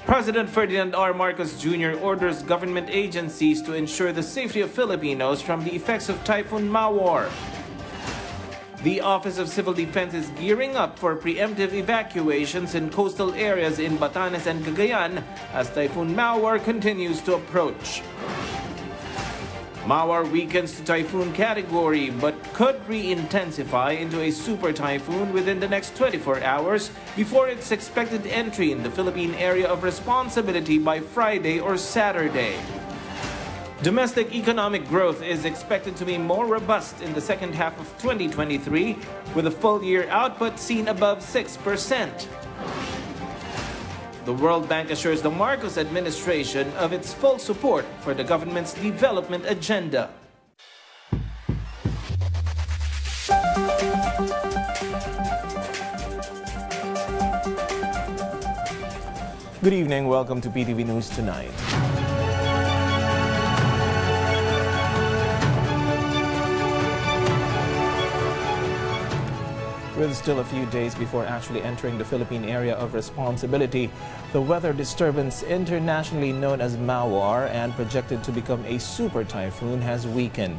President Ferdinand R. Marcos Jr. orders government agencies to ensure the safety of Filipinos from the effects of Typhoon Malwar. The Office of Civil Defense is gearing up for preemptive evacuations in coastal areas in Batanes and Cagayan as Typhoon Malwar continues to approach. Malwar weakens to typhoon category but could re-intensify into a super typhoon within the next 24 hours before its expected entry in the Philippine area of responsibility by Friday or Saturday. Domestic economic growth is expected to be more robust in the second half of 2023, with a full-year output seen above 6%. The World Bank assures the Marcos administration of its full support for the government's development agenda. Good evening, welcome to PTV News Tonight. With still a few days before actually entering the Philippine area of responsibility, the weather disturbance internationally known as Malwar and projected to become a super typhoon has weakened.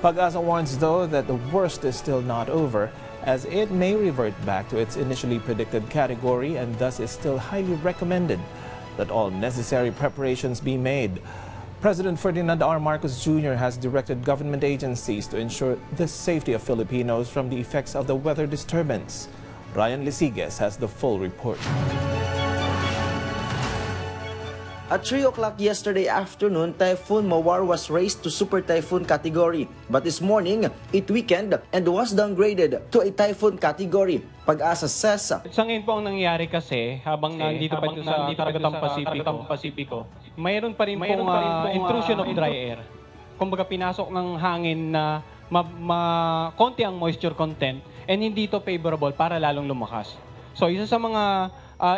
Pag-asa warns, though, that the worst is still not over, as it may revert back to its initially predicted category and thus is still highly recommended that all necessary preparations be made. President Ferdinand R. Marcos Jr. has directed government agencies to ensure the safety of Filipinos from the effects of the weather disturbance. Ryan Lisiges has the full report. At 3 o'clock yesterday afternoon, Typhoon Malwar was raised to Super Typhoon category. But this morning, it weakened and was downgraded to a Typhoon category. Pag-asa says, sa ngayon po ang nangyayari kasi, habang nandito pa ito sa Karagatang Pasipiko, mayroon pa rin pong intrusion of dry air. Kumbaga pinasok ng hangin na konti ang moisture content and hindi ito favorable para lalong lumakas. So isa sa mga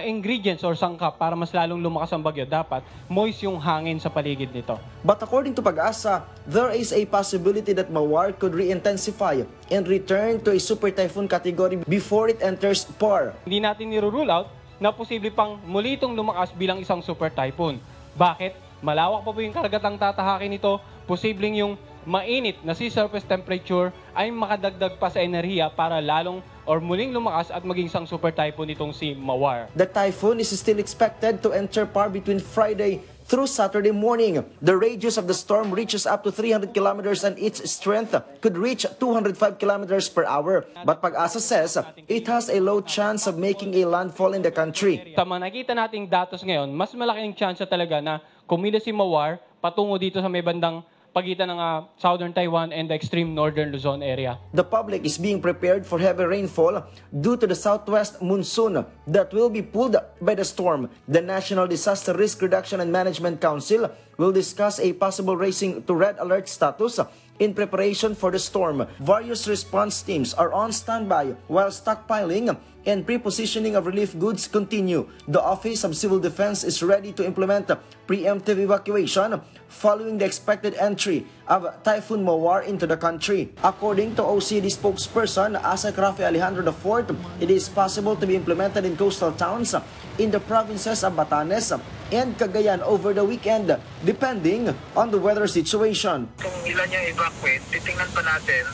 ingredients or sangkap para mas lalong lumakas ang bagyo, dapat moist yung hangin sa paligid nito. But according to Pag-asa, there is a possibility that Malwar could re-intensify and return to a super typhoon category before it enters PAR. Hindi natin nirule out na posible pang muli itong lumakas bilang isang super typhoon. Bakit? Malawak pa po yung karagatang tatahakin nito. Posibleng yung mainit na sea surface temperature ay makadagdag pa sa enerhiya para lalong or muling lumakas at maging isang super typhoon itong si Malwar. The typhoon is still expected to enter PAR between Friday through Saturday morning. The radius of the storm reaches up to 300 kilometers and its strength could reach 205 kilometers per hour. But Pag-asa says it has a low chance of making a landfall in the country. Sa mga nakita nating datos ngayon, mas malaki ang chance talaga na kumilos si Malwar patungo dito sa may bandang pagitan ng southern Taiwan and the extreme northern Luzon area. The public is being prepared for heavy rainfall due to the southwest monsoon that will be pulled by the storm. The National Disaster Risk Reduction and Management Council will discuss a possible raising to red alert status in preparation for the storm. Various response teams are on standby while stockpiling and pre-positioning of relief goods continue. The Office of Civil Defense is ready to implement preemptive evacuation following the expected entry of Typhoon Malwar into the country. According to OCD spokesperson Asek Rafi Alejandro IV, it is possible to be implemented in coastal towns in the provinces of Batanes and Cagayan over the weekend, depending on the weather situation. Kung ilan yung evacuate, titingnan pa natin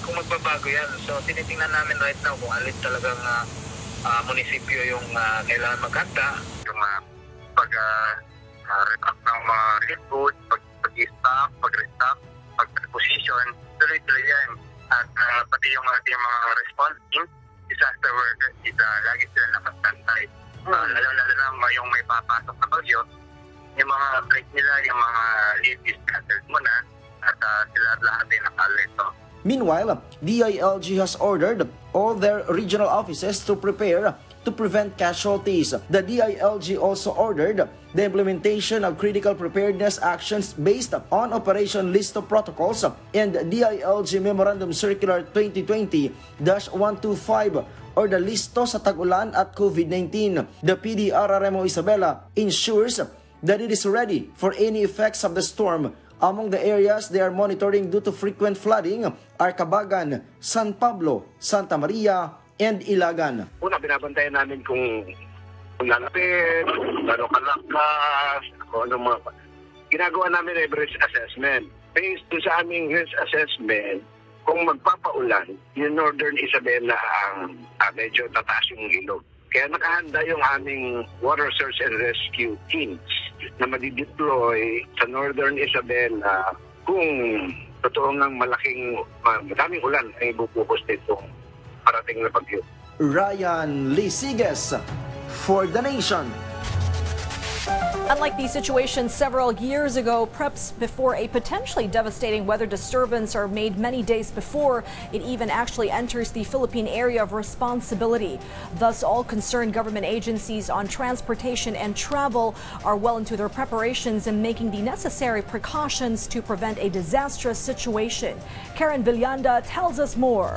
kung magbabago yan. So tinitingnan namin right now kung alin talagang munisipyo yung kailangan maghanda. Yung pag-repack ng mga relief goods, pag-stock, pag-restock, pag-reposition, tuloy-tuloy yan. At pati yung ating mga response team, disaster workers, lagi sila nakastantay. Lalo-lalo na yung may papasok na bagyo, yung mga break nila, yung mga leave is cancelled muna at sila lahat ay nakalito. Meanwhile, DILG has ordered all their regional offices to prepare to prevent casualties. The DILG also ordered the implementation of critical preparedness actions based on Operation List of Protocols and DILG Memorandum Circular 2020-125 or the Listo sa Tag-ulan at COVID-19. The PDRRMO Isabela ensures that it is ready for any effects of the storm. Among the areas they are monitoring due to frequent flooding are Cabagan, San Pablo, Santa Maria, and Ilagan. Una, binabantayan namin kung lalapit, kung gano'ng kalakas, kung ano mga... Ginagawa namin risk assessment. Based sa aming risk assessment, kung magpapaulan, yung Northern Isabela ang medyo tataas yung ilog. Kaya nakahanda yung aming water search and rescue teams na madideploy sa Northern Isabela kung totoo ngang madaming ulan ay bubukos nitong parating na bagyo. Ryan Lisiges for The Nation. Unlike these situations several years ago, preps before a potentially devastating weather disturbance are made many days before it even actually enters the Philippine area of responsibility. Thus, all concerned government agencies on transportation and travel are well into their preparations and making the necessary precautions to prevent a disastrous situation. Karen Villanda tells us more.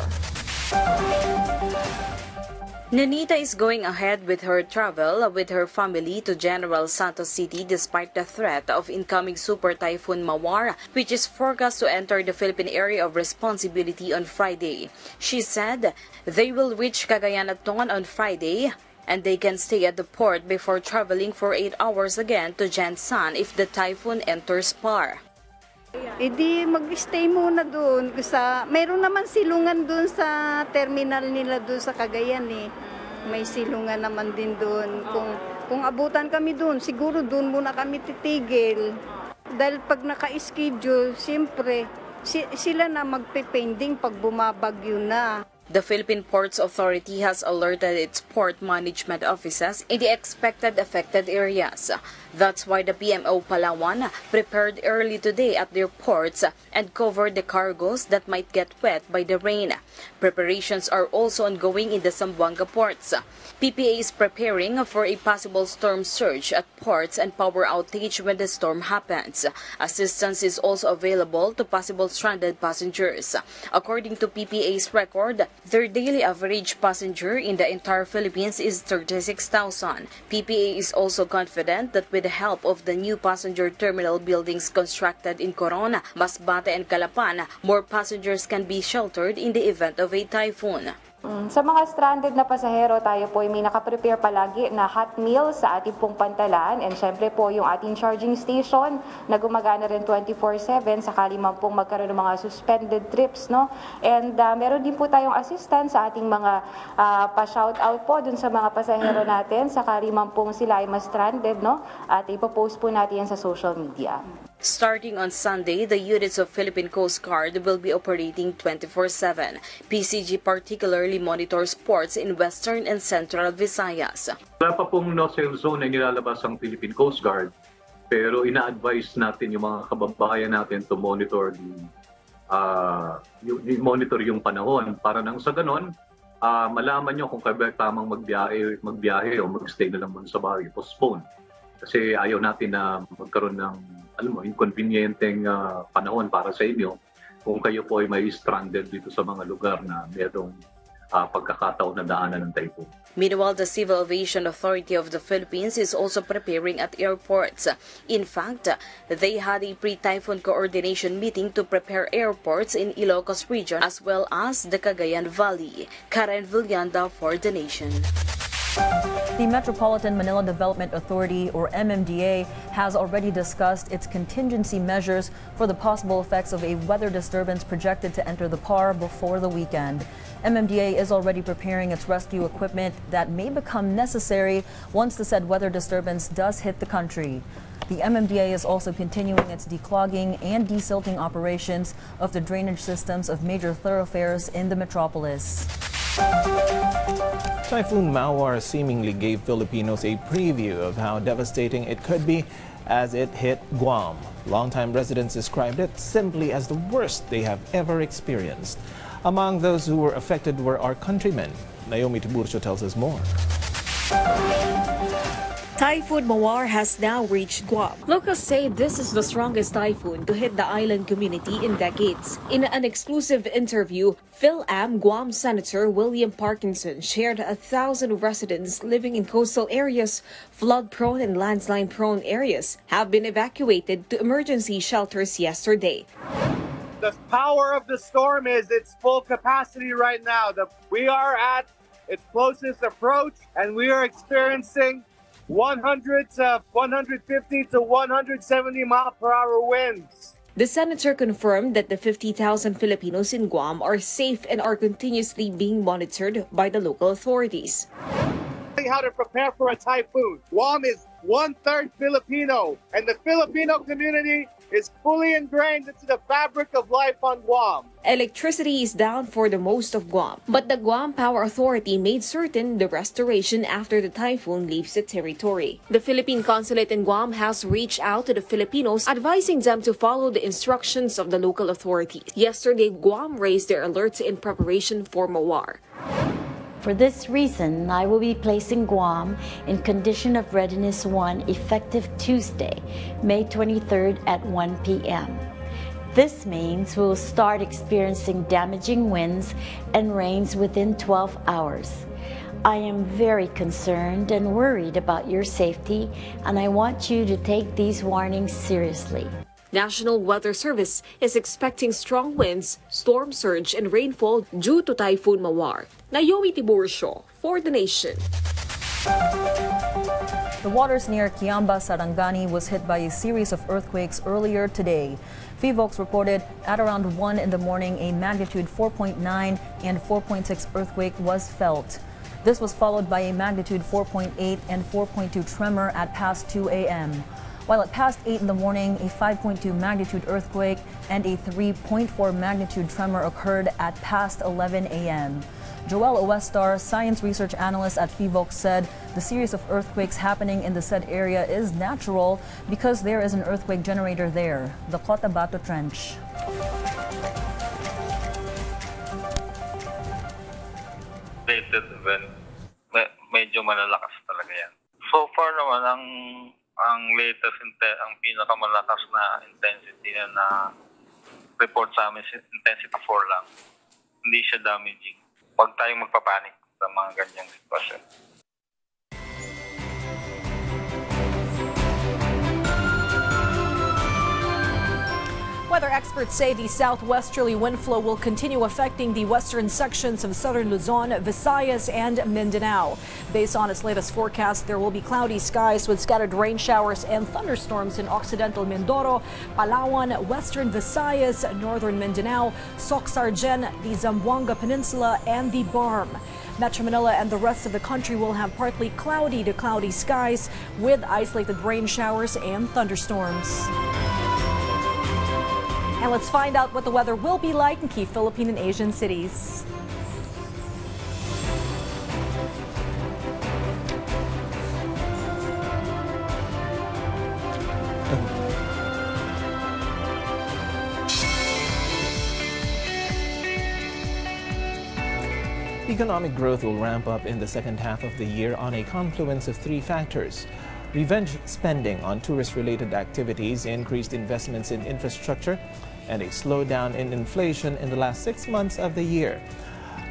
Nanita is going ahead with her travel with her family to General Santos City despite the threat of incoming Super Typhoon Malwar, which is forecast to enter the Philippine area of responsibility on Friday. She said they will reach Cagayan at dawn on Friday and they can stay at the port before traveling for 8 hours again to Jansan if the typhoon enters Par. Hindi mag-stay muna doon kasi mayroon naman silungan doon sa terminal nila doon sa Cagayan eh. May silungan naman din doon. Kung abutan kami doon, siguro doon muna kami titigil. Dahil pag naka-schedule, siyempre sila na magpe-pending pag bumabagyo na. The Philippine Ports Authority has alerted its port management offices in the expected affected areas. That's why the PMO Palawan prepared early today at their ports and covered the cargoes that might get wet by the rain. Preparations are also ongoing in the Zamboanga ports. PPA is preparing for a possible storm surge at ports and power outage when the storm happens. Assistance is also available to possible stranded passengers. According to PPA's record, their daily average passenger in the entire Philippines is 36,000. PPA is also confident that with the help of the new passenger terminal buildings constructed in Corona, Masbate and Calapan, more passengers can be sheltered in the event of a typhoon. Sa mga stranded na pasahero, tayo po ay may nakaprepare palagi na hot meal sa ating pong pantalan and syempre po yung ating charging station na gumagana rin 24/7 sakali man pong magkaroon ng mga suspended trips, no? And meron din po tayong assistance sa ating mga pa-shoutout po dun sa mga pasahero natin sakali man pong sila ay ma-stranded, no? At ipopost po natin yan sa social media. Starting on Sunday, the units of Philippine Coast Guard will be operating 24/7. PCG particularly monitors ports in Western and Central Visayas. Wala pa pong no-sail zone na nilalabas ang Philippine Coast Guard, pero ina-advise natin yung mga kababayan natin to monitor yung panahon para nang sa ganon, malaman nyo kung kaya tamang magbiyahe o magstay na lang sa bahay, postpone. Kasi ayaw natin na magkaroon ng inconvenienteng panahon para sa inyo kung kayo po ay may stranded dito sa mga lugar na mayroong pagkakataon na daanan ng typhoon. Meanwhile, the Civil Aviation Authority of the Philippines is also preparing at airports. In fact, they had a pre-typhoon coordination meeting to prepare airports in Ilocos region as well as the Cagayan Valley. Karen Villanda for The Nation. The Metropolitan Manila Development Authority, or MMDA, has already discussed its contingency measures for the possible effects of a weather disturbance projected to enter the PAR before the weekend. MMDA is already preparing its rescue equipment that may become necessary once the said weather disturbance does hit the country. The MMDA is also continuing its declogging and desilting operations of the drainage systems of major thoroughfares in the metropolis. Typhoon Malwar seemingly gave Filipinos a preview of how devastating it could be as it hit Guam. Longtime residents described it simply as the worst they have ever experienced. Among those who were affected were our countrymen. Naomi Tiburcio tells us more. Typhoon Malwar has now reached Guam. Locals say this is the strongest typhoon to hit the island community in decades. In an exclusive interview, Phil-Am Guam Senator William Parkinson shared 1,000 residents living in coastal areas, flood-prone and landslide-prone areas have been evacuated to emergency shelters yesterday. The power of the storm is its full capacity right now. We are at its closest approach, and we are experiencing 100 to 150 to 170 mile per hour winds. The senator confirmed that the 50,000 Filipinos in Guam are safe and are continuously being monitored by the local authorities. How to prepare for a typhoon. Guam is 1/3 Filipino, and the Filipino community is fully ingrained into the fabric of life on Guam. Electricity is down for the most of Guam, but the Guam Power Authority made certain the restoration after the typhoon leaves the territory. The Philippine consulate in Guam has reached out to the Filipinos, advising them to follow the instructions of the local authorities. Yesterday, Guam raised their alerts in preparation for Malwar. For this reason, I will be placing Guam in condition of readiness 1 effective Tuesday, May 23rd at 1 p.m. This means we will start experiencing damaging winds and rains within 12 hours. I am very concerned and worried about your safety, and I want you to take these warnings seriously. National Weather Service is expecting strong winds, storm surge, and rainfall due to Typhoon Malwar. Naomi Tiburcio for The Nation. The waters near Kiamba, Sarangani was hit by a series of earthquakes earlier today. PVOX reported at around 1 in the morning a magnitude 4.9 and 4.6 earthquake was felt. This was followed by a magnitude 4.8 and 4.2 tremor at past 2 a.m. While at past 8 in the morning, a 5.2 magnitude earthquake and a 3.4 magnitude tremor occurred at past 11 a.m. Joel Owestar, science research analyst at PVOX, said the series of earthquakes happening in the said area is natural because there is an earthquake generator there, the Cotabato Trench. Dated event, medyo malalakas talaga yan. So far naman, ang latest, ang pinakamalakas na intensity na report sa amin, intensity 4 lang. Hindi siya damaging. Huwag tayong magpapanik sa mga ganyang sitwasyon. Weather experts say the southwesterly wind flow will continue affecting the western sections of southern Luzon, Visayas, and Mindanao. Based on its latest forecast, there will be cloudy skies with scattered rain showers and thunderstorms in occidental Mindoro, Palawan, western Visayas, northern Mindanao, Soc-Sargen, the Zamboanga Peninsula, and the Barm. Metro Manila and the rest of the country will have partly cloudy to cloudy skies with isolated rain showers and thunderstorms. And let's find out what the weather will be like in key Philippine and Asian cities. Economic growth will ramp up in the second half of the year on a confluence of 3 factors. Revenge spending on tourist-related activities, increased investments in infrastructure, and a slowdown in inflation in the last 6 months of the year.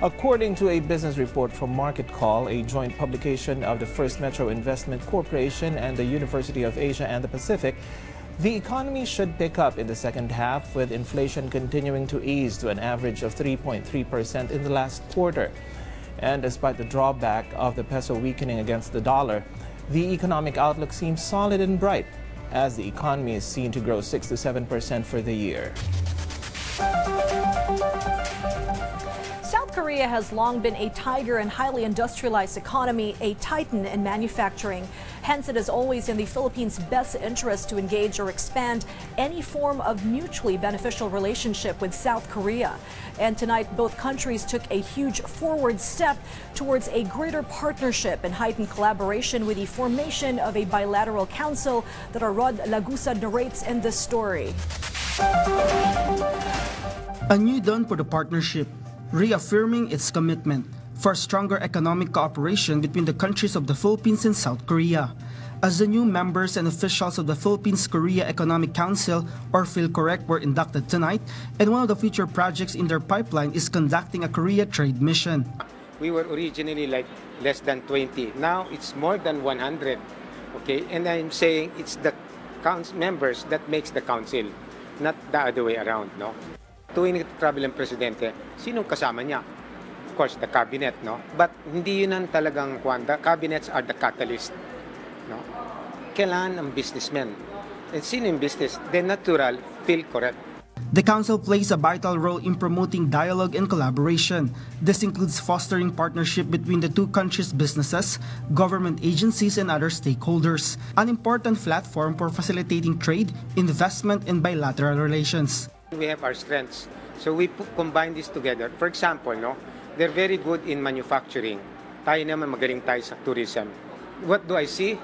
According to a business report from Market Call, a joint publication of the First Metro Investment Corporation and the University of Asia and the Pacific, the economy should pick up in the second half, with inflation continuing to ease to an average of 3.3% in the last quarter. And despite the drawback of the peso weakening against the dollar, the economic outlook seems solid and bright, as the economy is seen to grow 6 to 7% for the year. South Korea has long been a tiger and highly industrialized economy, a titan in manufacturing. Hence, it is always in the Philippines' best interest to engage or expand any form of mutually beneficial relationship with South Korea. And tonight, both countries took a huge forward step towards a greater partnership and heightened collaboration with the formation of a bilateral council that our Rod Lagusa narrates in this story. A new dawn for the partnership, reaffirming its commitment for stronger economic cooperation between the countries of the Philippines and South Korea. As the new members and officials of the Philippines-Korea Economic Council, or PhilCorrect, were inducted tonight, and one of the future projects in their pipeline is conducting a Korea trade mission. We were originally like less than 20. Now it's more than 100. Okay, and I'm saying it's the members that makes the council, not the other way around, no? Tuwing nag-travel ang presidente, sinong kasama niya? course, the cabinet, no? But hindi yun ang talagang kwan. The cabinets are the catalyst, no? Kailangan ang businessmen. And sino yung business? The natural feel correct. The Council plays a vital role in promoting dialogue and collaboration. This includes fostering partnership between the two countries' businesses, government agencies, and other stakeholders, an important platform for facilitating trade, investment, and bilateral relations. We have our strengths, so we combine this together. For example, no, they're very good in manufacturing. Tayo naman magaling tayo sa tourism. What do I see?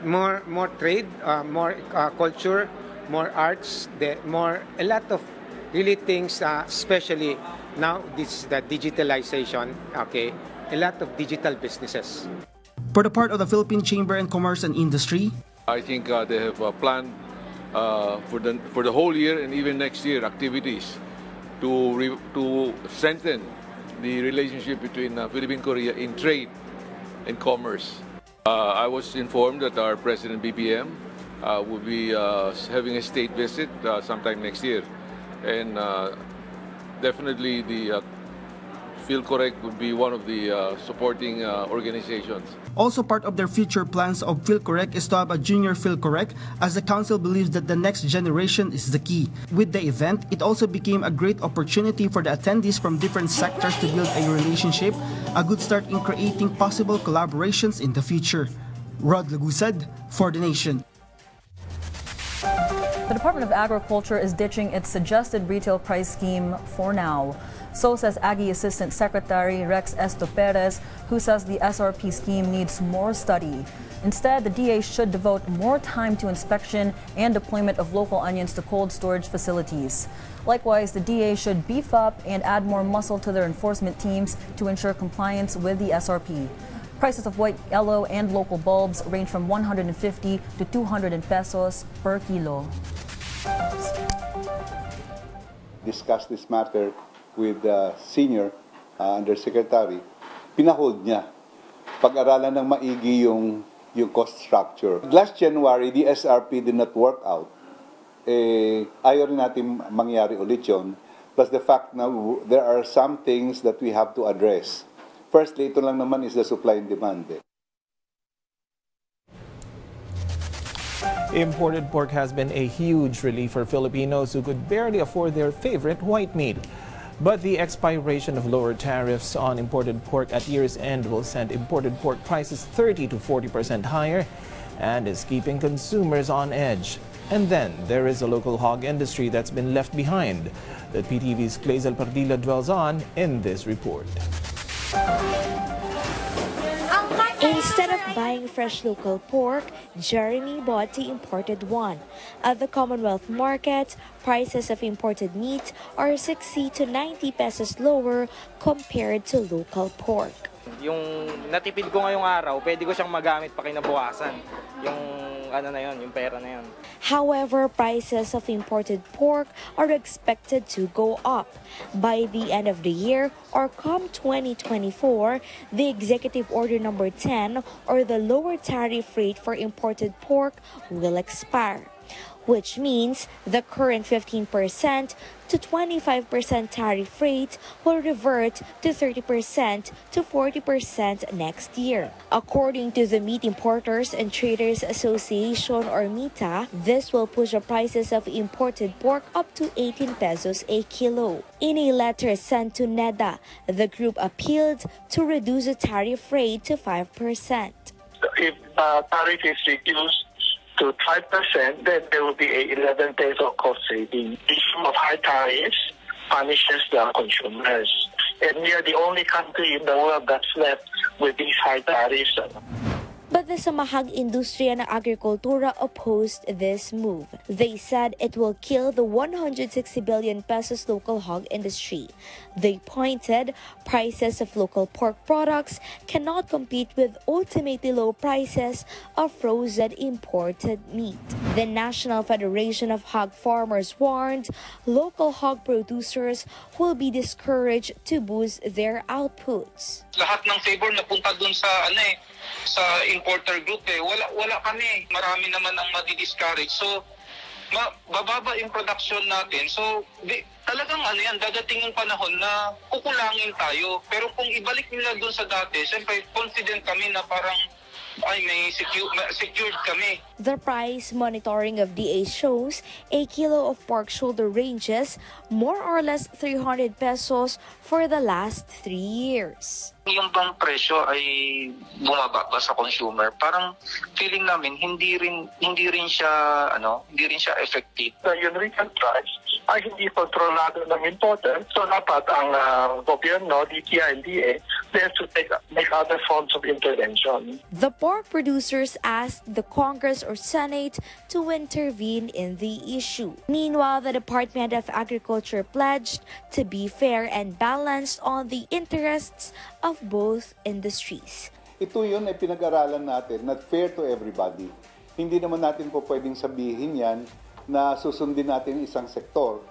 More trade, more culture, more arts, a lot of really things, especially now this is the digitalization, okay, a lot of digital businesses. For the part of the Philippine Chamber and Commerce and Industry, I think they have planned for the whole year and even next year activities to strengthen the relationship between Philippine Korea in trade and commerce. I was informed that our President BBM will be having a state visit sometime next year, and definitely the PhilCorrect would be one of the supporting organizations. Also part of their future plans of PhilCorrect is to have a junior PhilCorrect, as the Council believes that the next generation is the key. With the event, it also became a great opportunity for the attendees from different sectors to build a relationship, a good start in creating possible collaborations in the future. Rod Lagusad for The Nation. The Department of Agriculture is ditching its suggested retail price scheme for now. So says Aggie Assistant Secretary Rex Esto Perez, who says the SRP scheme needs more study. Instead, the DA should devote more time to inspection and deployment of local onions to cold storage facilities. Likewise, the DA should beef up and add more muscle to their enforcement teams to ensure compliance with the SRP. Prices of white, yellow, and local bulbs range from 150 to 200 pesos per kilo. Discuss this matter with the senior undersecretary. Pinahold niya. Pag-aralan ng maigi yung cost structure. Last January, the SRP did not work out. Ayaw rin natin mangyari ulit yun. Plus the fact na there are some things that we have to address. Firstly, ito lang naman is the supply and demand. Imported pork has been a huge relief for Filipinos who could barely afford their favorite white meat. But the expiration of lower tariffs on imported pork at year's end will send imported pork prices 30 to 40% higher and is keeping consumers on edge. And then there is a local hog industry that's been left behind that PTV's Clazel Pardilla dwells on in this report. Instead of buying fresh local pork, Jeremy bought the imported one. At the Commonwealth Market, prices of imported meat are 60 to 90 pesos lower compared to local pork. Yung natipid ko ngayong araw, pwede ko siyang magamit pa kinabukasan. Yung ano na yun, yung pera na yun. However, prices of imported pork are expected to go up. By the end of the year, or come 2024, the Executive Order Number 10, or the lower tariff rate for imported pork, will expire, which means the current 15% to 25% tariff rate will revert to 30% to 40% next year. According to the Meat Importers and Traders Association, or MITA, this will push the prices of imported pork up to 18 pesos a kilo. In a letter sent to NEDA, the group appealed to reduce the tariff rate to 5%. If tariff is reduced to 5%, then there will be a 11 peso cost saving. The issue of high tariffs punishes the consumers. And we are the only country in the world that's left with these high tariffs. But the Samahang Industriya ng Agrikultura opposed this move. They said it will kill the 160 billion pesos local hog industry. They pointed prices of local pork products cannot compete with ultimately low prices of frozen imported meat. The National Federation of Hog Farmers warned local hog producers will be discouraged to boost their outputs. Lahat ng favor napunta dun sa sa importer group wala kami, marami naman ang madi-discourage. So bababa yung production natin. So, talagang dadating yung panahon na kukulangin tayo. Pero kung ibalik nila doon sa dati, siyempre confident kami na parang may secured kami. The price monitoring of DA shows a kilo of pork shoulder ranges more or less 300 pesos for the last 3 years. Yung bang presyo ay bumaba ba sa consumer? Parang feeling namin hindi rin siya effective. Yung retail price ay hindi kontrolado ng importer. So dapat ang gobyerno, DTI and DA, they have to make other forms of intervention. The pork producers asked the Congress or Senate to intervene in the issue. Meanwhile, the Department of Agriculture pledged to be fair and balanced on the interests of both industries. Ito yun ay pinag-aralan natin, not fair to everybody. Hindi naman natin po pwedeng sabihin yan na susundin natin isang sektor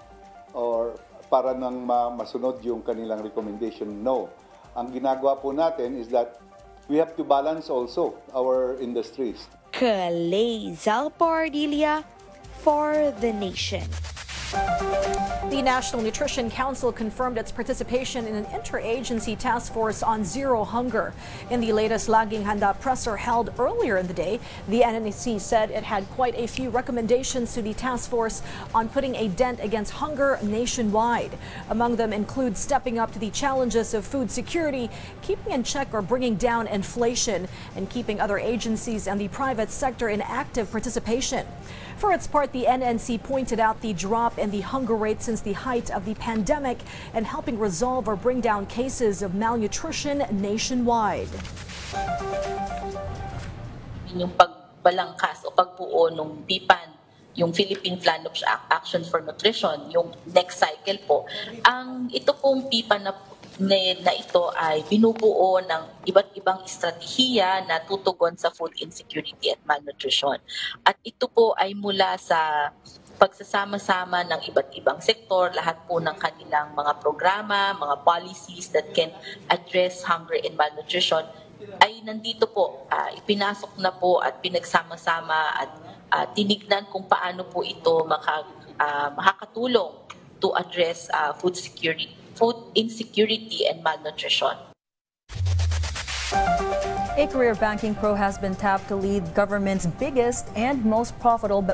or para nang masunod yung kanilang recommendation. No. Ang ginagawa po natin is that we have to balance also our industries. Kalay Zalpardilia for the Nation. The National Nutrition Council confirmed its participation in an interagency task force on zero hunger. In the latest Laging Handa presser held earlier in the day, the NNC said it had quite a few recommendations to the task force on putting a dent against hunger nationwide. Among them include stepping up to the challenges of food security, keeping in check or bringing down inflation, and keeping other agencies and the private sector in active participation. For its part, the NNC pointed out the drop in the hunger rate since the height of the pandemic and helping resolve or bring down cases of malnutrition nationwide. Yung pagbalangkas o pagbuo ng PPAN, yung Philippine Plan of Action for Nutrition, yung next cycle po, ito pong PPAN na ito ay binubuo ng iba't ibang estratehiya na tutugon sa food insecurity at malnutrition. At ito po ay mula sa pagsasama-sama ng iba't ibang sektor, lahat po ng kanilang mga programa, mga policies that can address hunger and malnutrition ay nandito po, ipinasok na po at pinagsama-sama at tinignan kung paano po ito makakatulong to address food insecurity and malnutrition. A career banking pro has been tapped to lead government's biggest and most profitable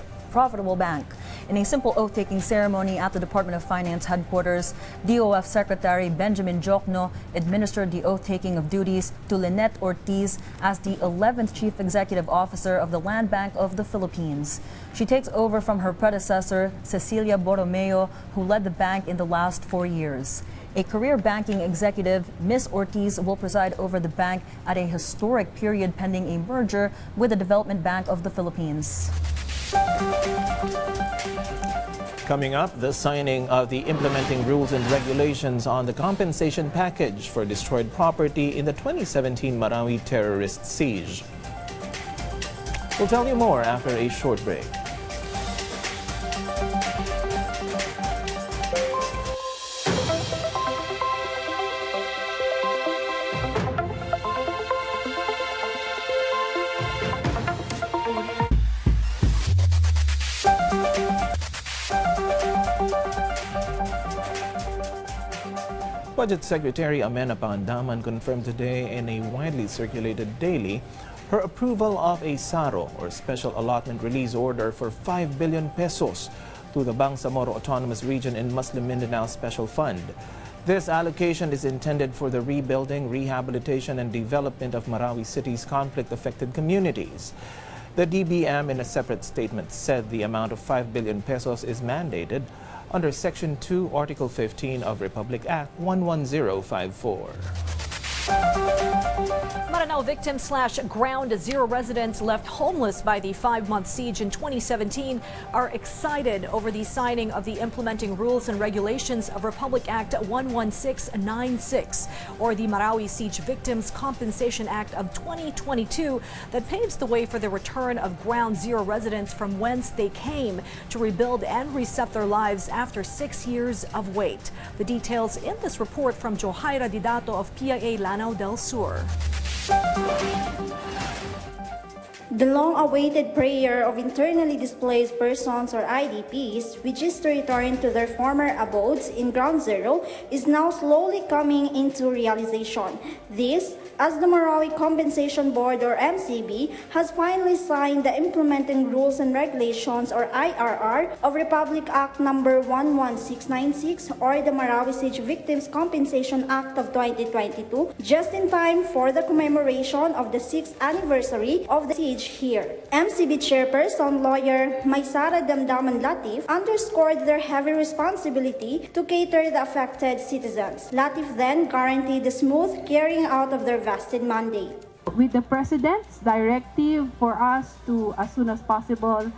bank. In a simple oath-taking ceremony at the Department of Finance headquarters, DOF Secretary Benjamin Jokno administered the oath-taking of duties to Lynette Ortiz as the 11th Chief Executive Officer of the Land Bank of the Philippines. She takes over from her predecessor, Cecilia Borromeo, who led the bank in the last 4 years. A career banking executive, Ms. Ortiz will preside over the bank at a historic period pending a merger with the Development Bank of the Philippines. Coming up, the signing of the implementing rules and regulations on the compensation package for destroyed property in the 2017 Marawi terrorist siege. We'll tell you more after a short break. Budget Secretary Amena Pandaman confirmed today in a widely circulated daily her approval of a SARO or Special Allotment Release Order for 5 billion pesos to the Bangsamoro Autonomous Region in Muslim Mindanao Special Fund. This allocation is intended for the rebuilding, rehabilitation and development of Marawi City's conflict-affected communities. The DBM in a separate statement said the amount of 5 billion pesos is mandated under Section 2, Article 15 of Republic Act 11054. Maranao victim/Ground Zero residents left homeless by the 5-month siege in 2017 are excited over the signing of the implementing rules and regulations of Republic Act 11696, or the Marawi Siege Victims Compensation Act of 2022, that paves the way for the return of Ground Zero residents from whence they came to rebuild and reset their lives after 6 years of wait. The details in this report from Johaira Didato of PIA Lanao del Sur. The long-awaited prayer of internally displaced persons or IDPs, which is to return to their former abodes in Ground Zero, is now slowly coming into realization. This, as the Marawi Compensation Board or MCB has finally signed the Implementing Rules and Regulations or IRR of Republic Act number 11696 or the Marawi Siege Victims Compensation Act of 2022, just in time for the commemoration of the 6th anniversary of the siege here. MCB chairperson lawyer Maysara Damdaman Latif underscored their heavy responsibility to cater the affected citizens. Latif then guaranteed the smooth carrying out of their vested mandate. With the President's directive for us to, as soon as possible,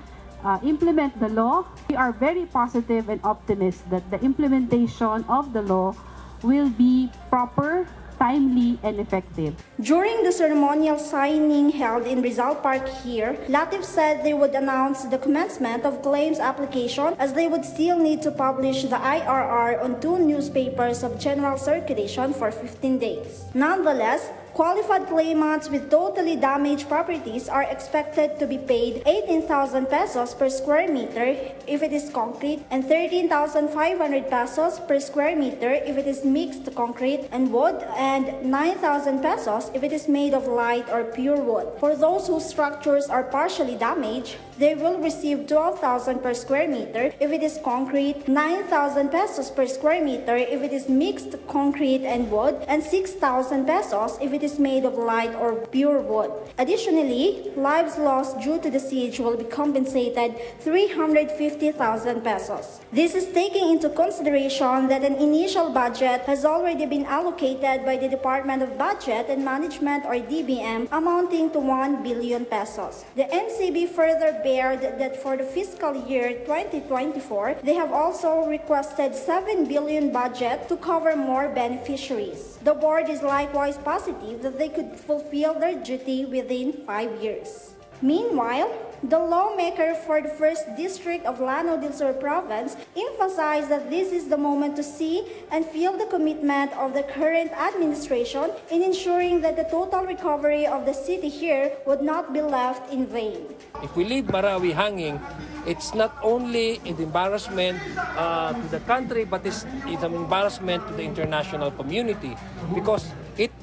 implement the law, we are very positive and optimistic that the implementation of the law will be proper, timely, and effective. During the ceremonial signing held in Rizal Park here, Latif said they would announce the commencement of claims application as they would still need to publish the IRR on 2 newspapers of general circulation for 15 days. Nonetheless, qualified claimants with totally damaged properties are expected to be paid 18,000 pesos per square meter if it is concrete and 13,500 pesos per square meter if it is mixed concrete and wood and 9,000 pesos if it is made of light or pure wood. For those whose structures are partially damaged, they will receive 12,000 per square meter if it is concrete, 9,000 pesos per square meter if it is mixed concrete and wood, and 6,000 pesos if it is made of light or pure wood. Additionally, lives lost due to the siege will be compensated 350,000 pesos. This is taking into consideration that an initial budget has already been allocated by the Department of Budget and Management or DBM amounting to 1 billion pesos. The NCB further bared that for the fiscal year 2024, they have also requested 7 billion budget to cover more beneficiaries. The board is likewise positive that they could fulfill their duty within 5 years. Meanwhile, the lawmaker for the 1st District of Lanao del Sur Province emphasized that this is the moment to see and feel the commitment of the current administration in ensuring that the total recovery of the city here would not be left in vain. If we leave Marawi hanging, it's not only an embarrassment to the country, but it's an embarrassment to the international community because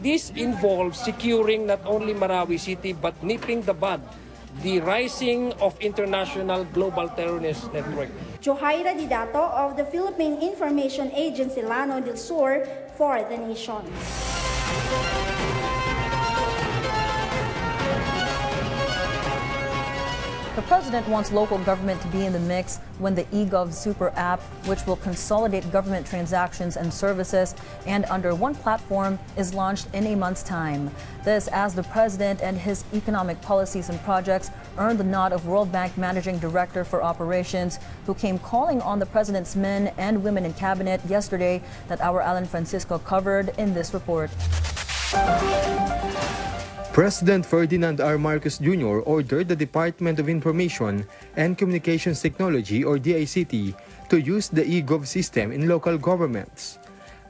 this involves securing not only Marawi City, but nipping the bud, the rising of international global terrorist network. Johaira Didato of the Philippine Information Agency Lanao del Sur for The Nation. The president wants local government to be in the mix when the eGov Super app, which will consolidate government transactions and services and under one platform, is launched in a month's time. This as the president and his economic policies and projects earned the nod of World Bank Managing Director for Operations, who came calling on the president's men and women in cabinet yesterday that our Alan Francisco covered in this report. President Ferdinand R. Marcos Jr. ordered the Department of Information and Communications Technology or DICT to use the eGov system in local governments.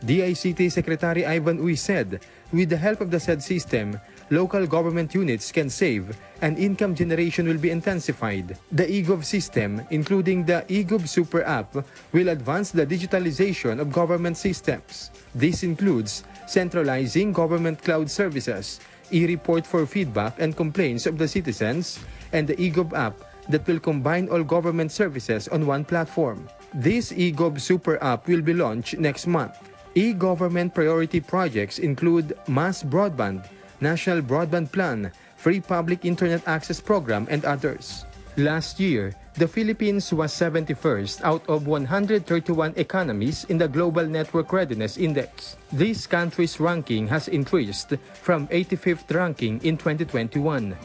DICT Secretary Ivan Uy said, with the help of the said system, local government units can save and income generation will be intensified. The eGov system, including the eGov Super app, will advance the digitalization of government systems. This includes centralizing government cloud services, e-report for feedback and complaints of the citizens, and the eGov app that will combine all government services on one platform. This eGov Super app will be launched next month. E-government priority projects include mass broadband, national broadband plan, free public internet access program, and others. Last year, the Philippines was 71st out of 131 economies in the Global Network Readiness Index. This country's ranking has increased from 85th ranking in 2021.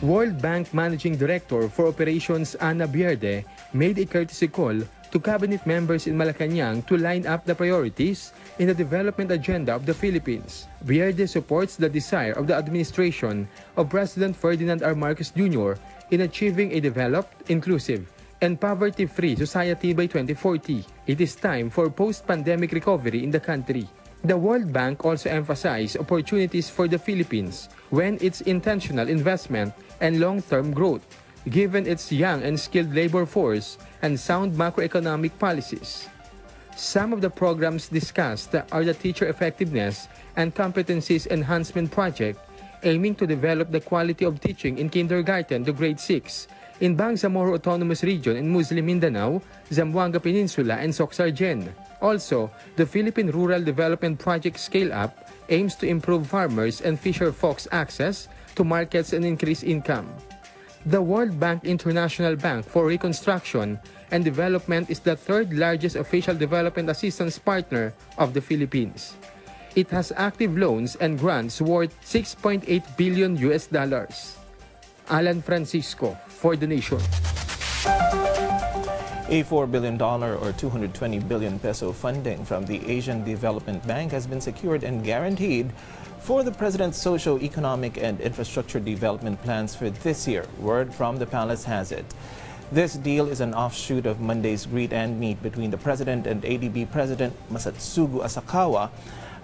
World Bank Managing Director for Operations Ana Bierde made a courtesy call to cabinet members in Malacanang to line up the priorities in the development agenda of the Philippines. Bierde supports the desire of the administration of President Ferdinand R. Marcos Jr. in achieving a developed, inclusive, and poverty-free society by 2040. It is time for post-pandemic recovery in the country. The World Bank also emphasized opportunities for the Philippines when its intentional investment and long-term growth, given its young and skilled labor force and sound macroeconomic policies. Some of the programs discussed are the Teacher Effectiveness and Competencies Enhancement Project, aiming to develop the quality of teaching in kindergarten to grade 6 in Bangsamoro Autonomous Region in Muslim Mindanao, Zamboanga Peninsula, and Soxargen. Also, the Philippine Rural Development Project Scale-Up aims to improve farmers and fisher folks' access to markets and increase income. The World Bank International Bank for Reconstruction and Development is the third largest official development assistance partner of the Philippines. It has active loans and grants worth $6.8 billion. Alan Francisco for The Nation. A $4 billion or 220 billion peso funding from the Asian Development Bank has been secured and guaranteed for the President's socio-economic and infrastructure development plans for this year. Word from the palace has it. This deal is an offshoot of Monday's greet and meet between the President and ADB President Masatsugu Asakawa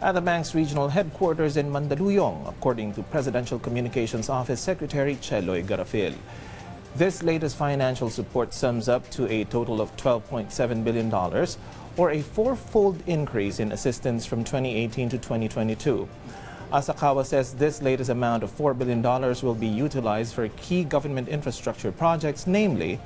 at the bank's regional headquarters in Mandaluyong, according to Presidential Communications Office Secretary Cheloy Garafil. This latest financial support sums up to a total of $12.7 billion, or a four-fold increase in assistance from 2018 to 2022. Asakawa says this latest amount of $4 billion will be utilized for key government infrastructure projects, namely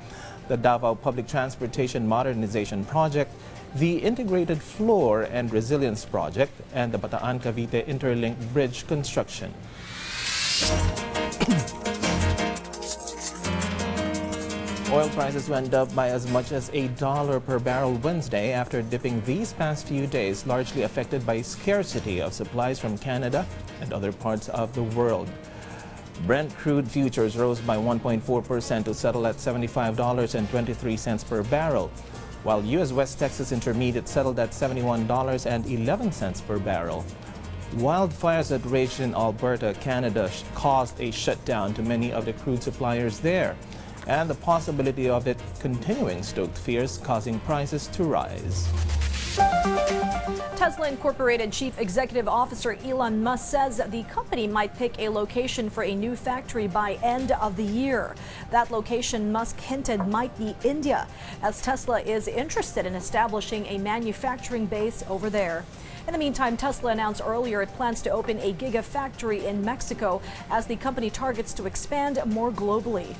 the Davao Public Transportation Modernization Project, the Integrated Floor and Resilience Project, and the Bataan-Cavite Interlink Bridge construction. Oil prices went up by as much as $1 per barrel Wednesday after dipping these past few days, largely affected by scarcity of supplies from Canada and other parts of the world. Brent crude futures rose by 1.4% to settle at $75.23 per barrel, while U.S. West Texas Intermediate settled at $71.11 per barrel. Wildfires that raged in Alberta, Canada caused a shutdown to many of the crude suppliers there, and the possibility of it continuing stoked fears, causing prices to rise. Tesla Incorporated Chief Executive Officer Elon Musk says the company might pick a location for a new factory by end of the year. That location, Musk hinted, might be India, as Tesla is interested in establishing a manufacturing base over there. In the meantime, Tesla announced earlier it plans to open a gigafactory in Mexico as the company targets to expand more globally.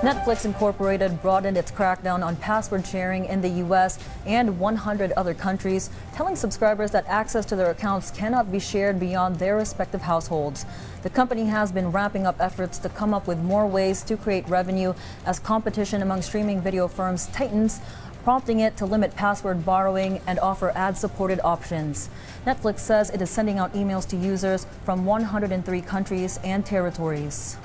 Netflix Incorporated broadened its crackdown on password sharing in the U.S. and 100 other countries, telling subscribers that access to their accounts cannot be shared beyond their respective households. The company has been ramping up efforts to come up with more ways to create revenue as competition among streaming video firms tightens, prompting it to limit password borrowing and offer ad-supported options. Netflix says it is sending out emails to users from 103 countries and territories.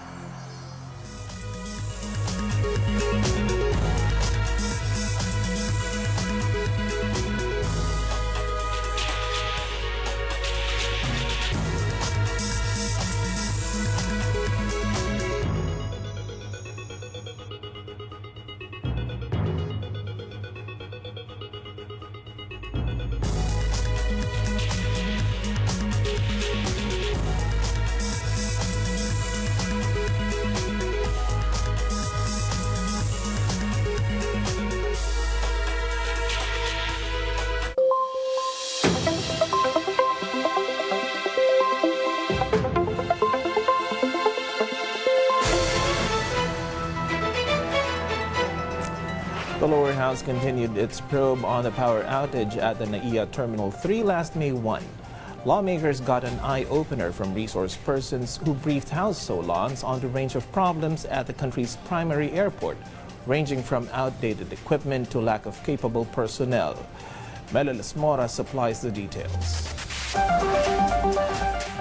The lower house continued its probe on the power outage at the NAIA Terminal 3 last May 1. Lawmakers got an eye-opener from resource persons who briefed House Solons on the range of problems at the country's primary airport, ranging from outdated equipment to lack of capable personnel. Mela Mora supplies the details.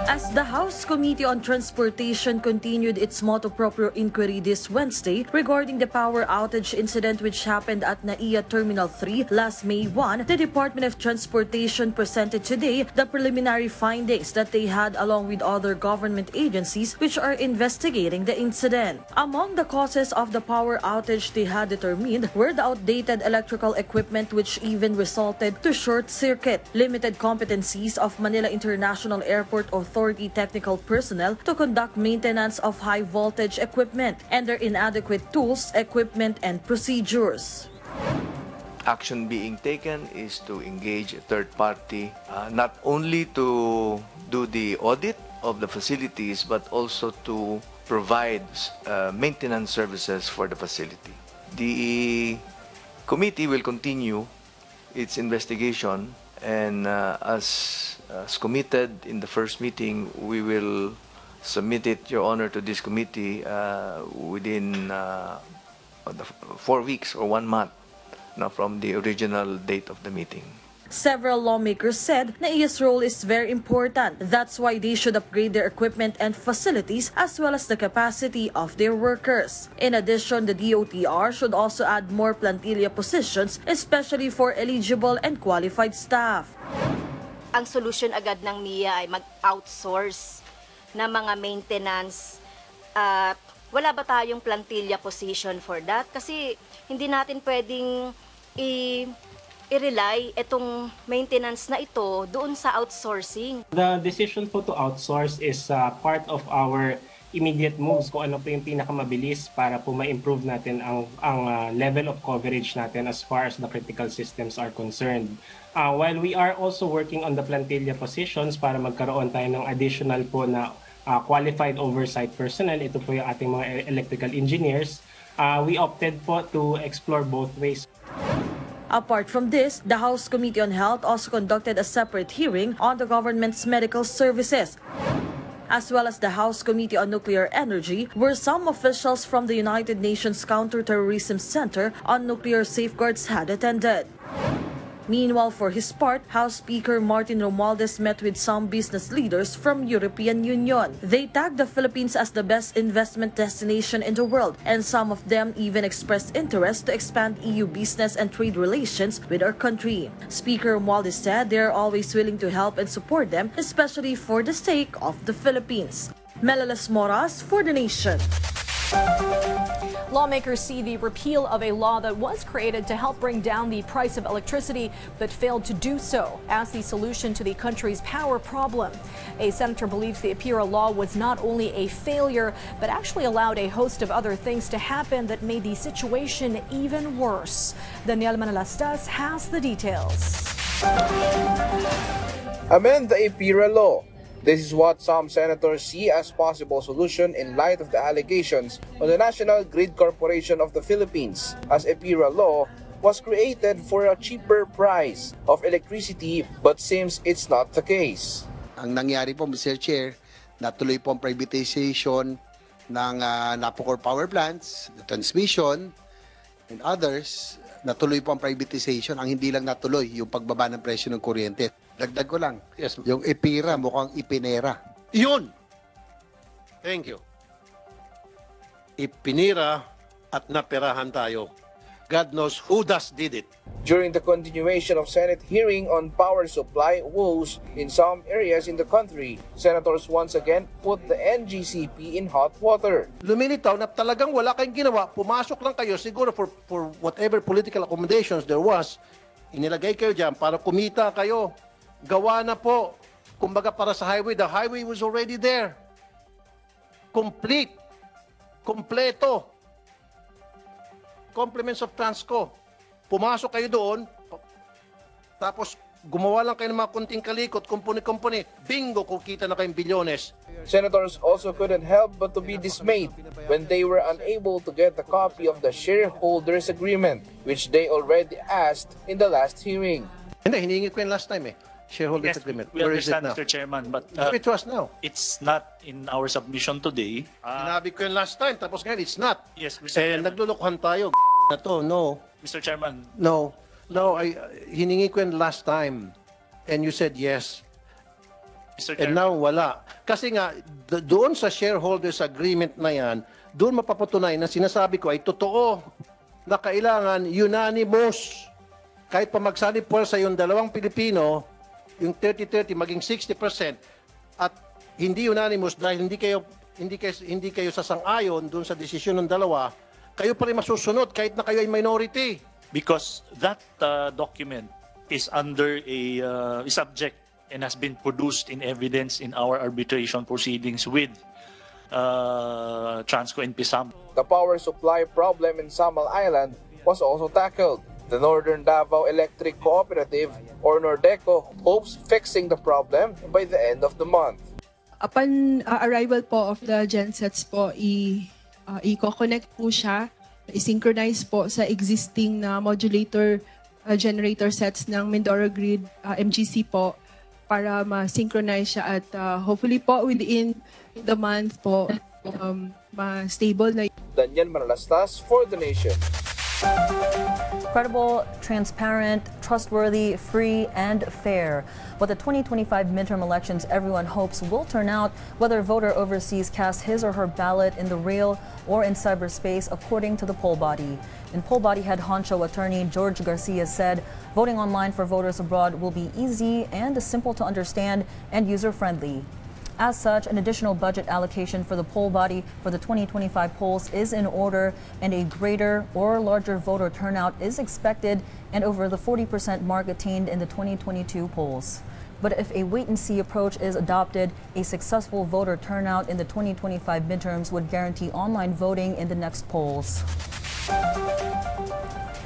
As the House Committee on Transportation continued its motu proprio inquiry this Wednesday regarding the power outage incident which happened at NAIA Terminal 3 last May 1, the Department of Transportation presented today the preliminary findings that they had along with other government agencies which are investigating the incident. Among the causes of the power outage they had determined were the outdated electrical equipment which even resulted to short circuit, limited competencies of Manila International Airport Authority technical personnel to conduct maintenance of high voltage equipment, and their inadequate tools, equipment, and procedures. Action being taken is to engage a third party, not only to do the audit of the facilities, but also to provide maintenance services for the facility. The committee will continue its investigation, and as committed in the first meeting, we will submit it, Your Honor, to this committee within 4 weeks or 1 month from the original date of the meeting. Several lawmakers said NAIA's role is very important. That's why they should upgrade their equipment and facilities as well as the capacity of their workers. In addition, the DOTR should also add more plantilla positions, especially for eligible and qualified staff. Ang solusyon agad ng NIA ay mag-outsource na mga maintenance. Wala ba tayong plantilla position for that? Kasi hindi natin pwedeng i-rely itong maintenance na ito doon sa outsourcing. The decision po to outsource is part of our immediate moves kung ano po yung pinakamabilis para po ma-improve natin ang level of coverage natin as far as the critical systems are concerned. While we are also working on the plantilla positions para magkaroon tayo ng additional po na qualified oversight personnel, ito po yung ating mga electrical engineers, we opted po to explore both ways. Apart from this, the House Committee on Health also conducted a separate hearing on the government's medical services, as well as the House Committee on Nuclear Energy, where some officials from the United Nations Counterterrorism Center on Nuclear Safeguards had attended. Meanwhile, for his part, House Speaker Martin Romualdez met with some business leaders from European Union. They tagged the Philippines as the best investment destination in the world, and some of them even expressed interest to expand EU business and trade relations with our country. Speaker Romualdez said they are always willing to help and support them, especially for the sake of the Philippines. Melalas Moras for The Nation. Lawmakers see the repeal of a law that was created to help bring down the price of electricity but failed to do so as the solution to the country's power problem. A senator believes the APIRA law was not only a failure but actually allowed a host of other things to happen that made the situation even worse. Daniel Manalastas has the details. Amend the APIRA law. This is what some senators see as possible solution in light of the allegations on the National Grid Corporation of the Philippines, as APIRA law was created for a cheaper price of electricity but seems it's not the case. Ang nangyari po, Mr. Chair, natuloy po ang privatization ng Napocor power plants, the transmission, and others. Natuloy po ang privatization. Ang hindi lang natuloy, yung pagbaba ng presyo ng kuryente. Dagdag ko lang, yes, yung APIRA mukhang ipinera. Yun! Thank you. Ipinira at naperahan tayo. God knows who did it. During the continuation of Senate hearing on power supply woes in some areas in the country, senators once again put the NGCP in hot water. Lumilitaw na talagang wala kayong ginawa, pumasok lang kayo siguro for whatever political accommodations there was, inilagay kayo dyan para kumita kayo. Gawa na po. Kumbaga para sa highway, the highway was already there. Complete. Kompleto. Compliments of Transco. Pumasok kayo doon, tapos gumawa lang kayo ng mga kunting kalikot, kumpuni-kumpuni. Bingo, kukita na kayong bilyones. Senators also couldn't help but to be dismayed when they were unable to get a copy of the shareholders agreement, which they already asked in the last hearing. Hindi, hiningi ko yun last time eh. Shareholders agreement. We Where understand, is it now? Mr. Chairman, but it was now. It's not in our submission today. Sinabi ko yun last time, tapos ngayon, it's not. Yes, Mr. Chairman. Naglulukuhan tayo. Na to, no. Mr. Chairman. No, hiningi ko yun last time. And you said yes. And now wala. Kasi nga, doon sa shareholders agreement na yan, doon mapapatunay na sinasabi ko ay totoo na kailangan unanimous. Kahit pa magsalip sa yung dalawang Pilipino, yung 30-30 maging 60%, at hindi unanimous dahil hindi kayo sasang-ayon doon sa desisyon ng dalawa, kayo pa rin masusunod kahit na kayo ay minority. Because that document is under a subject and has been produced in evidence in our arbitration proceedings with Transco and PISAM. The power supply problem in Samal Island was also tackled. The Northern Davao Electric Cooperative, or Nordeco, hopes fixing the problem by the end of the month. Upon arrival po of the gensets po, i-connect po siya, i-synchronize po sa existing na modulator generator sets ng Mindoro Grid MGC po para ma-synchronize siya at hopefully po within the month po ma-stable na. Daniel Manalastas for The Nation. Credible, transparent, trustworthy, free, and fair. What the 2025 midterm elections everyone hopes will turn out, whether a voter overseas casts his or her ballot in the real or in cyberspace, according to the poll body. And poll body head honcho attorney George Garcia said voting online for voters abroad will be easy and simple to understand and user-friendly. As such, an additional budget allocation for the poll body for the 2025 polls is in order, and a greater or larger voter turnout is expected, and over the 40% mark attained in the 2022 polls. But if a wait-and-see approach is adopted, a successful voter turnout in the 2025 midterms would guarantee online voting in the next polls.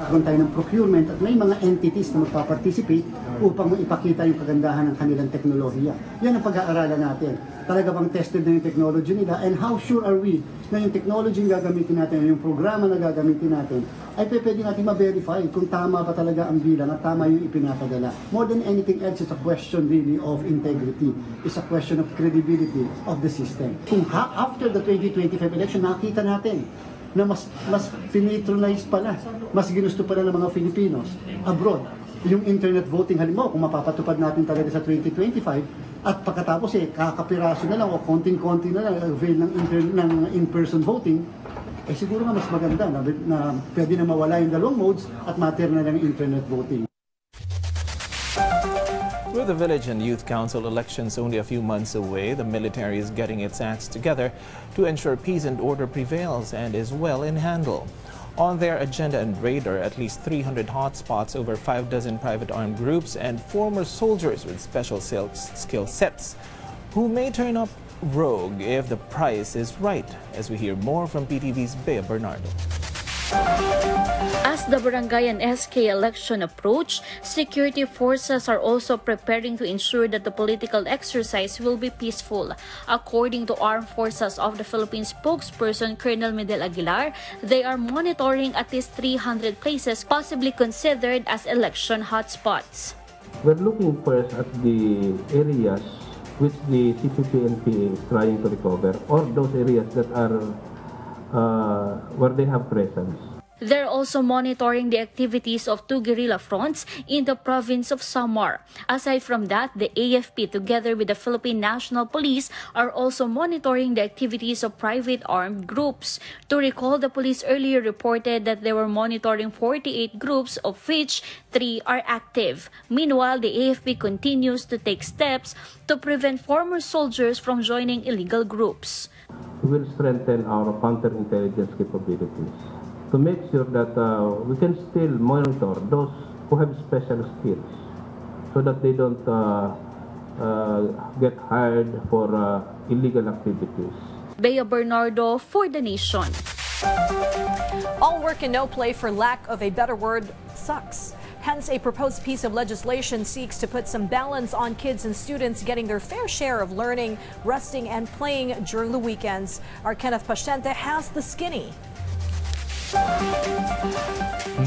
Nagkaroon tayo ng procurement at may mga entities na magpaparticipate upang ipakita yung kagandahan ng kanilang teknolohiya. Yan ang pag-aaralan natin. Talaga bang tested na yung technology nila, and how sure are we na yung technology na gagamitin natin, yung programa na gagamitin natin, ay pwede natin ma-verify kung tama ba talaga ang bilang at tama yung ipinapadala. More than anything else, it's a question really of integrity. It's a question of credibility of the system. Kung after the 2025 election, nakita natin na mas pinatronize pala, mas ginusto pala ng mga Filipinos abroad yung internet voting. Halimbawa, kung mapapatupad natin talaga sa 2025 at pagkatapos kakapiraso na lang o konting-konti na lang avail ng in-person voting, siguro nga mas maganda na pwede na mawala yung dalawang modes at matter na lang internet voting. With the Village and Youth Council elections only a few months away, the military is getting its acts together to ensure peace and order prevails and is well in handle. On their agenda and radar, at least 300 hotspots, over 6 private armed groups, and former soldiers with special skill sets who may turn up rogue if the price is right, as we hear more from PTV's Bea Bernardo. As the barangay and SK election approach, security forces are also preparing to ensure that the political exercise will be peaceful. According to Armed Forces of the Philippines spokesperson Colonel Medel Aguilar, they are monitoring at least 300 places possibly considered as election hotspots. We're looking first at the areas which the CPP-NPA is trying to recover, or those areas that are where they have presence. They're also monitoring the activities of 2 guerrilla fronts in the province of Samar. Aside from that, the AFP together with the Philippine National Police are also monitoring the activities of private armed groups. To recall, the police earlier reported that they were monitoring 48 groups, of which 3 are active. Meanwhile, the AFP continues to take steps to prevent former soldiers from joining illegal groups. We will strengthen our counterintelligence capabilities to make sure that we can still monitor those who have special skills so that they don't get hired for illegal activities. Bea Bernardo for The Nation. All work and no play, for lack of a better word, sucks. Hence, a proposed piece of legislation seeks to put some balance on kids and students getting their fair share of learning, resting, and playing during the weekends. Our Kenneth Paciente has the skinny.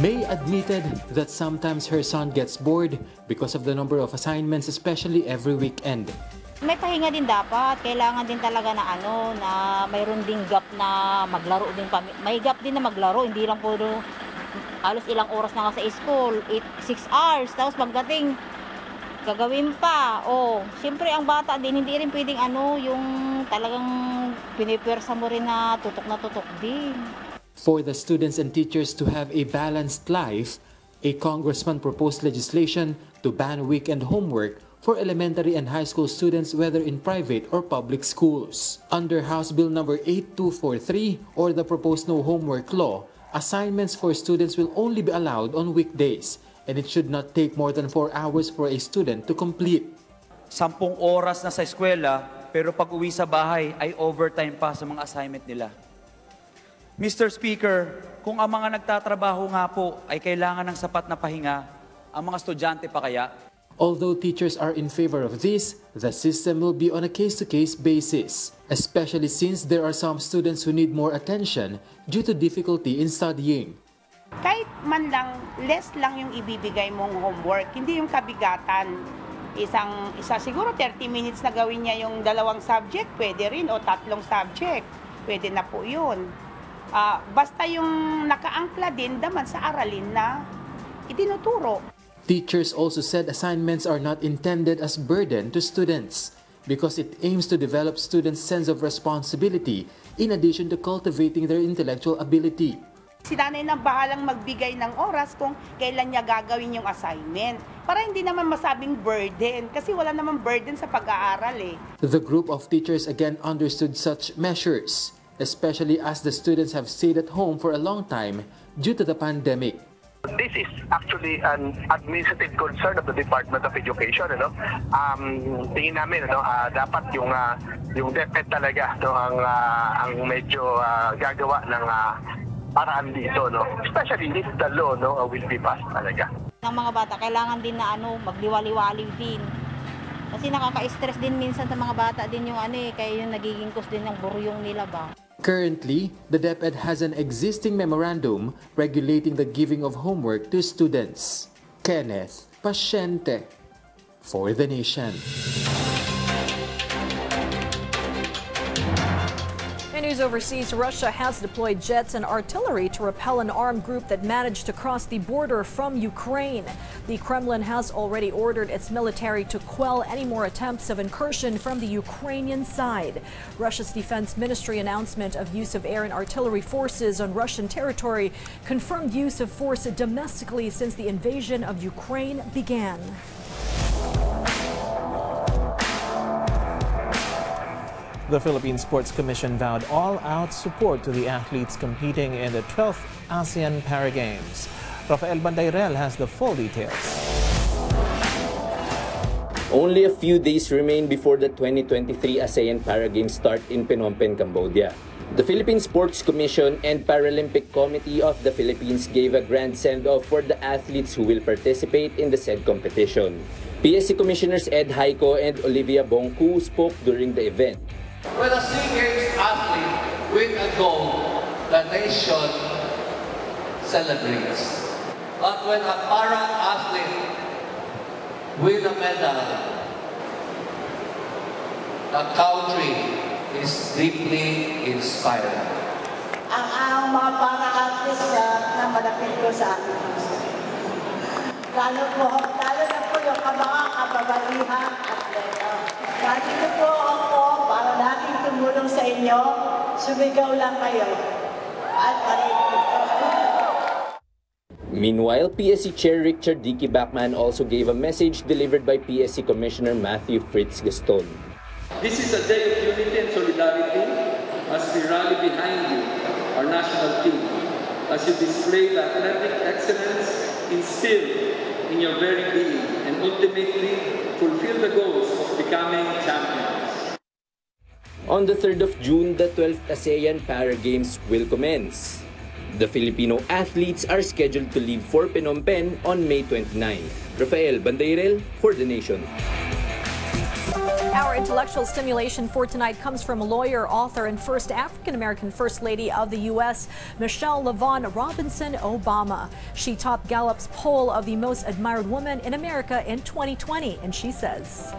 May admitted that sometimes her son gets bored because of the number of assignments, especially every weekend. May pahinga din dapat, kailangan din talaga na na mayroon ding gap na maglaro din kami. May gap din na maglaro, hindi lang puro halos ilang oras na nga sa school, 6 hours, tapos pagdating Gagawin pa. Siyempre ang bata din, hindi rin pwedeng yung talagang pinipwersa mo rin na tutok din. For the students and teachers to have a balanced life, a congressman proposed legislation to ban weekend homework for elementary and high school students, whether in private or public schools. Under House Bill number 8243 or the proposed no homework law, assignments for students will only be allowed on weekdays, and it should not take more than 4 hours for a student to complete. 10 oras na sa eskwela, pero pag uwi sa bahay ay overtime pa sa mga assignment nila. Mr. Speaker, kung ang mga nagtatrabaho nga po ay kailangan ng sapat na pahinga, ang mga estudyante pa kaya? Although teachers are in favor of this, the system will be on a case-to-case basis, especially since there are some students who need more attention due to difficulty in studying. Kahit man lang, less lang yung ibibigay mong homework, hindi yung kabigatan. Isa siguro 30 minutes na gawin niya yung 2 subject, pwede rin, o 3 subject, pwede na po yun. Basta yung nakaangkla din naman sa aralin na itinuturo. Teachers also said assignments are not intended as burden to students because it aims to develop students' sense of responsibility in addition to cultivating their intellectual ability. Si nanay nang bahalang magbigay ng oras kung kailan niya gagawin yung assignment. Para hindi naman masabing burden, kasi wala naman burden sa pag-aaral eh. The group of teachers again understood such measures, especially as the students have stayed at home for a long time due to the pandemic. This is actually an administrative concern of the Department of Education. Tingin namin dapat yung DepEd talaga ang medyo gagawa ng paraan dito, especially if the law will be passed talaga. Ng mga bata kailangan din na magliwaliwaliw din. Kasi nakaka-stress din minsan sa mga bata din yung kaya yung nagiging cause din ng buryong nila ba. Currently, the DepEd has an existing memorandum regulating the giving of homework to students. Kenneth Pasyente for the Nation. In news overseas, Russia has deployed jets and artillery to repel an armed group that managed to cross the border from Ukraine. The Kremlin has already ordered its military to quell any more attempts of incursion from the Ukrainian side. Russia's defense ministry announcement of use of air and artillery forces on Russian territory confirmed use of force domestically since the invasion of Ukraine began. The Philippine Sports Commission vowed all-out support to the athletes competing in the 12th ASEAN Para Games. Rafael Bandayrel has the full details. Only a few days remain before the 2023 ASEAN Para Games start in Phnom Penh, Cambodia. The Philippine Sports Commission and Paralympic Committee of the Philippines gave a grand send-off for the athletes who will participate in the said competition. PSC Commissioners Ed Haico and Olivia Bongku spoke during the event. When a SEA Games athlete wins a gold, the nation celebrates. But when a para-athlete wins a medal, the country is deeply inspired. Ang mga para-athletes na malapit ko sa akin. Lalo na po yung mga kababalihan atleta. Nandito po ako para natin tumulong sa inyo. Sumigaw lang kayo. At Meanwhile, PSC Chair Richard Dicky Bachman also gave a message delivered by PSC Commissioner Matthew Fritz Gaston. This is a day of unity and solidarity as we rally behind you, our national team, as you display the athletic excellence instilled in your very being and ultimately fulfill the goals of becoming champions. On the 3rd of June, the 12th ASEAN Para Games will commence. The Filipino athletes are scheduled to leave for Phnom Penh on May 29th. Rafael Bandayrel for the Nation. Our intellectual stimulation for tonight comes from lawyer, author, and first African-American First Lady of the U.S., Michelle LaVaughn Robinson Obama. She topped Gallup's poll of the most admired woman in America in 2020, and she says,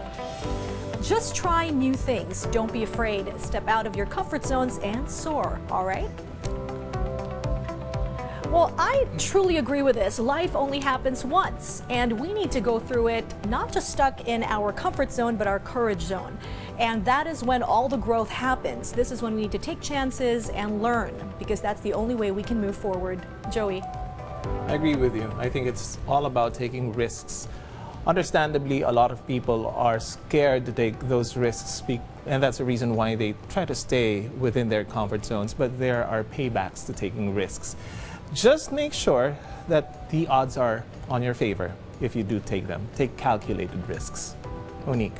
"Just try new things. Don't be afraid. Step out of your comfort zones and soar, all right?" Well, I truly agree with this. Life only happens once, and we need to go through it not just stuck in our comfort zone, but our courage zone. And that is when all the growth happens. This is when we need to take chances and learn, because that's the only way we can move forward. Joey? I agree with you. I think it's all about taking risks. Understandably, a lot of people are scared to take those risks, and that's the reason why they try to stay within their comfort zones. But there are paybacks to taking risks. Just make sure that the odds are on your favor if you do take them. Take calculated risks. Monique.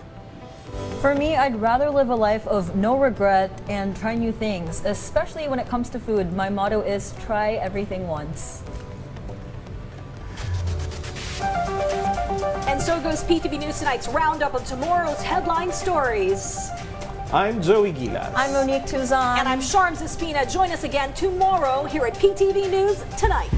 For me, I'd rather live a life of no regret and try new things, especially when it comes to food. My motto is try everything once. And so goes PTV News Tonight's roundup of tomorrow's headline stories. I'm Joey Gilas. I'm Monique Tuzan. And I'm Sharms Espina. Join us again tomorrow here at PTV News Tonight.